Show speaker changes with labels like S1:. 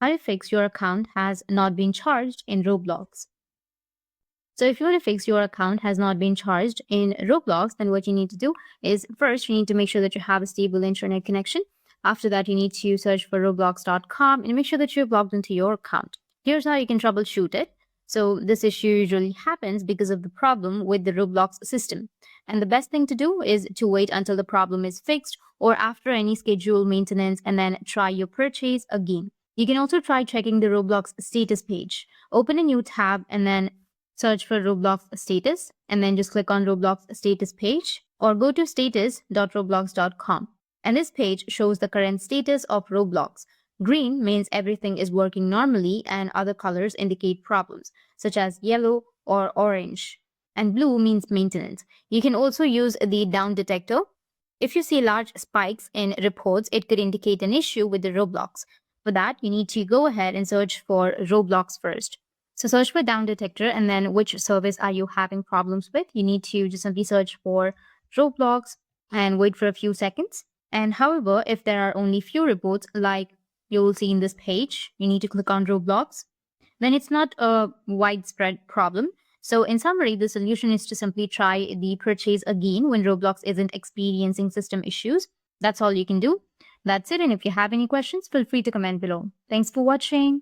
S1: how to fix your account has not been charged in Roblox. So if you want to fix your account has not been charged in Roblox, then what you need to do is first you need to make sure that you have a stable internet connection. After that, you need to search for roblox.com and make sure that you're logged into your account. Here's how you can troubleshoot it. So this issue usually happens because of the problem with the Roblox system. And the best thing to do is to wait until the problem is fixed or after any scheduled maintenance and then try your purchase again. You can also try checking the Roblox status page. Open a new tab and then search for Roblox status and then just click on Roblox status page or go to status.roblox.com. And this page shows the current status of Roblox. Green means everything is working normally and other colors indicate problems, such as yellow or orange. And blue means maintenance. You can also use the Down Detector. If you see large spikes in reports, it could indicate an issue with the Roblox. For that, you need to go ahead and search for Roblox first. So search for Down Detector and then which service are you having problems with. You need to just simply search for Roblox and wait for a few seconds. And however, if there are only few reports like you will see in this page, you need to click on Roblox. Then it's not a widespread problem. So in summary, the solution is to simply try the purchase again when Roblox isn't experiencing system issues. That's all you can do. That's it. And if you have any questions, feel free to comment below. Thanks for watching.